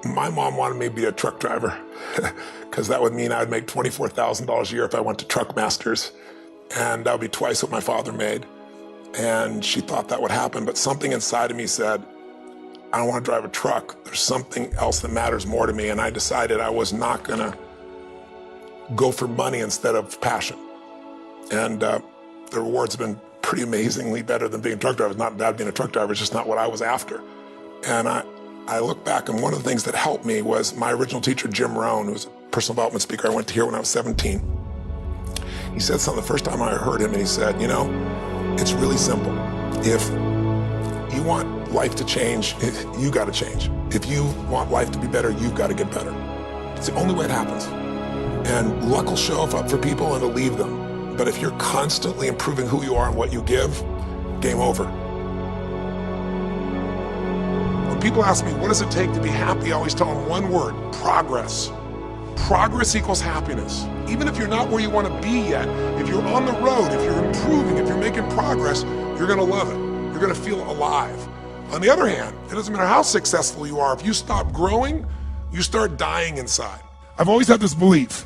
My mom wanted me to be a truck driver because that would mean I'd make $24,000 a year if I went to Truck Masters, and that would be twice what my father made. And she thought that would happen, but something inside of me said, I don't want to drive a truck. There's something else that matters more to me, and I decided I was not gonna go for money instead of passion. And the rewards have been pretty amazingly better than being a truck driver. It's not bad being a truck driver, it's just not what I was after. And I look back, and one of the things that helped me was my original teacher, Jim Rohn, who was a personal development speaker I went to hear when I was 17. He said something the first time I heard him, and he said, you know, it's really simple. If you want life to change, you gotta change. If you want life to be better, you've gotta get better. It's the only way it happens. And luck will show up for people and it'll leave them. But if you're constantly improving who you are and what you give, game over. When people ask me, what does it take to be happy? I always tell them one word, progress. Progress equals happiness. Even if you're not where you want to be yet, if you're on the road, if you're improving, if you're making progress, you're gonna love it. You're gonna feel alive. On the other hand, it doesn't matter how successful you are, if you stop growing, you start dying inside. I've always had this belief,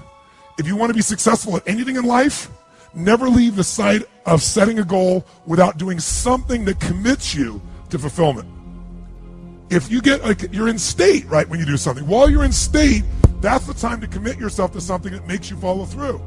if you want to be successful at anything in life, never leave the sight of setting a goal without doing something that commits you to fulfillment. If you get, like, you're in state, right, when you do something. While you're in state, that's the time to commit yourself to something that makes you follow through.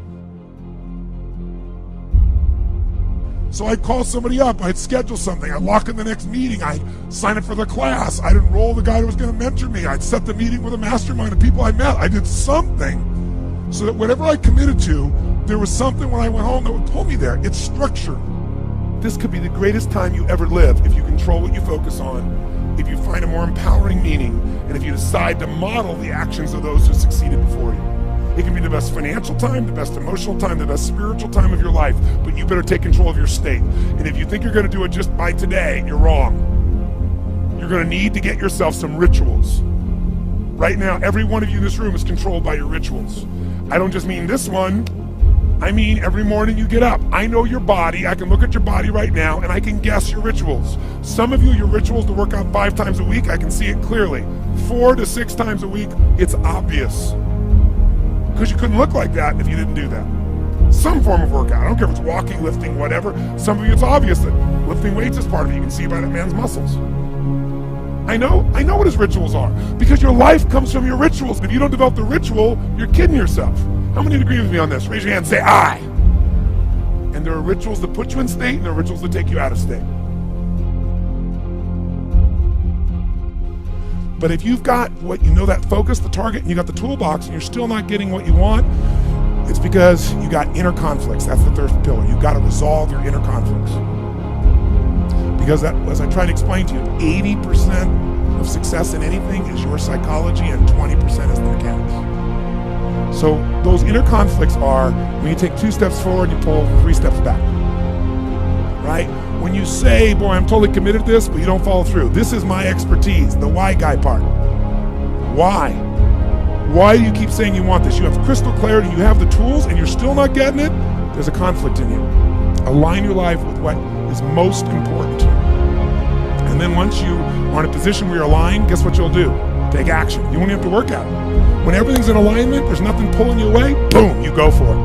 So I'd call somebody up, I'd schedule something, I'd lock in the next meeting, I'd sign up for the class, I'd enroll the guy who was gonna mentor me, I'd set the meeting with a mastermind of people I met. I did something so that whatever I committed to, there was something when I went home that would pull me there. It's structure. This could be the greatest time you ever live if you control what you focus on, if you find a more empowering meaning, and if you decide to model the actions of those who succeeded before you. It can be the best financial time, the best emotional time, the best spiritual time of your life, but you better take control of your state. And if you think you're gonna do it just by today, you're wrong. You're gonna need to get yourself some rituals. Right now, every one of you in this room is controlled by your rituals. I don't just mean this one, I mean every morning you get up. I know your body, I can look at your body right now, and I can guess your rituals. Some of you, your rituals to work out 5 times a week, I can see it clearly. 4 to 6 times a week, it's obvious. Because you couldn't look like that if you didn't do that. Some form of workout, I don't care if it's walking, lifting, whatever. Some of you, it's obvious that lifting weights is part of it. You can see by that man's muscles. I know what his rituals are, because your life comes from your rituals. If you don't develop the ritual, you're kidding yourself. How many would agree with me on this? Raise your hand and say, I. And there are rituals that put you in state, and there are rituals that take you out of state. But if you've got what you know, that focus, the target, and you got the toolbox, and you're still not getting what you want, it's because you got inner conflicts. That's the third pillar. You've got to resolve your inner conflicts. Because that, as I tried to explain to you, 80% of success in anything is your psychology, and 20% is the mechanics. So those inner conflicts are when you take 2 steps forward, you pull 3 steps back, right? When you say, boy, I'm totally committed to this, but you don't follow through. This is my expertise, the why guy part. Why? Why do you keep saying you want this? You have crystal clarity, you have the tools, and you're still not getting it? There's a conflict in you. Align your life with what is most important to you. And then once you are in a position where you're aligned, guess what you'll do? Take action. You won't have to work at it. When everything's in alignment, there's nothing pulling you away, boom, you go for it.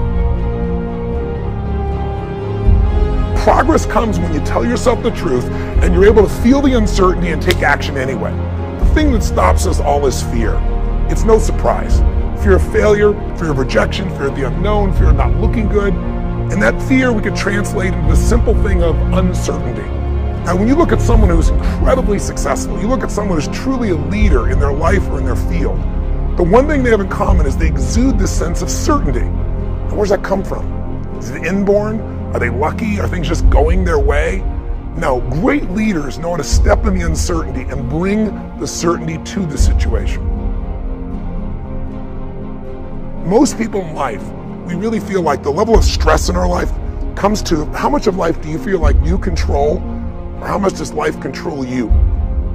Progress comes when you tell yourself the truth and you're able to feel the uncertainty and take action anyway. The thing that stops us all is fear. It's no surprise. Fear of failure, fear of rejection, fear of the unknown, fear of not looking good. And that fear we could translate into the simple thing of uncertainty. Now, when you look at someone who's incredibly successful, you look at someone who's truly a leader in their life or in their field, the one thing they have in common is they exude this sense of certainty. Now, where's that come from? Is it inborn? Are they lucky? Are things just going their way? No, great leaders know how to step in the uncertainty and bring the certainty to the situation. Most people in life, we really feel like the level of stress in our life comes to how much of life do you feel like you control, or how much does life control you?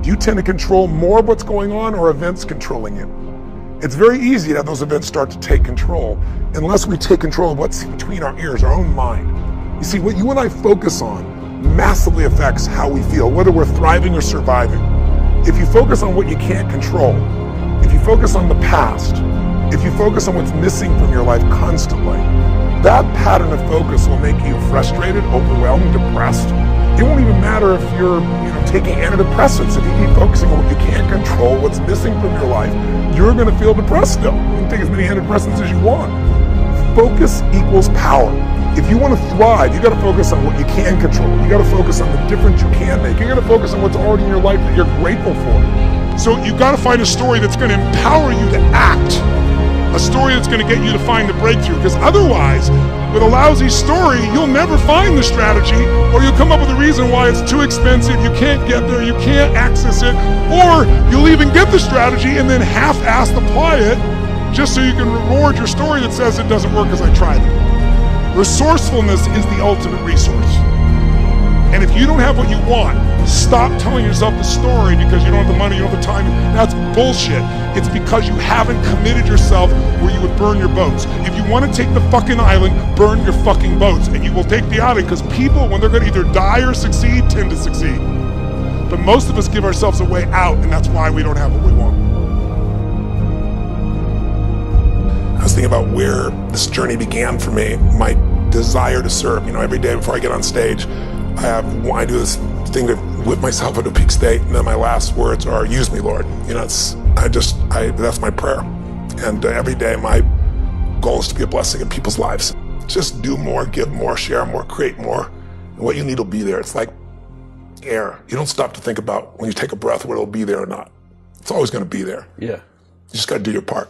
Do you tend to control more of what's going on, or events controlling you? It's very easy to have those events start to take control unless we take control of what's between our ears, our own mind. You see, what you and I focus on massively affects how we feel, whether we're thriving or surviving. If you focus on what you can't control, if you focus on the past, if you focus on what's missing from your life constantly, that pattern of focus will make you frustrated, overwhelmed, depressed. It won't even matter if you're taking antidepressants. If you keep focusing on what you can't control, what's missing from your life, you're going to feel depressed still. You can take as many antidepressants as you want. Focus equals power. If you want to thrive, you got to focus on what you can control. You got to focus on the difference you can make. You got to focus on what's already in your life that you're grateful for. So you got to find a story that's going to empower you to act. A story that's going to get you to find the breakthrough, because otherwise, with a lousy story, you'll never find the strategy, or you'll come up with a reason why it's too expensive, you can't get there, you can't access it, or you'll even get the strategy and then half-assed apply it just so you can reward your story that says it doesn't work because I tried it. Resourcefulness is the ultimate resource. And if you don't have what you want, stop telling yourself the story because you don't have the money, you don't have the time. That's bullshit. It's because you haven't committed yourself where you would burn your boats. If you want to take the fucking island, burn your fucking boats, and you will take the island, because people, when they're going to either die or succeed, tend to succeed. But most of us give ourselves a way out, and that's why we don't have what we want. I was thinking about where this journey began for me, my desire to serve. Every day before I get on stage, I do this thing to whip myself into a peak state, and then my last words are, "Use me, Lord." That's my prayer. And every day my goal is to be a blessing in people's lives. Just do more, give more, share more, create more. And what you need will be there. It's like air. You don't stop to think about when you take a breath whether it'll be there or not. It's always going to be there. Yeah. You just got to do your part.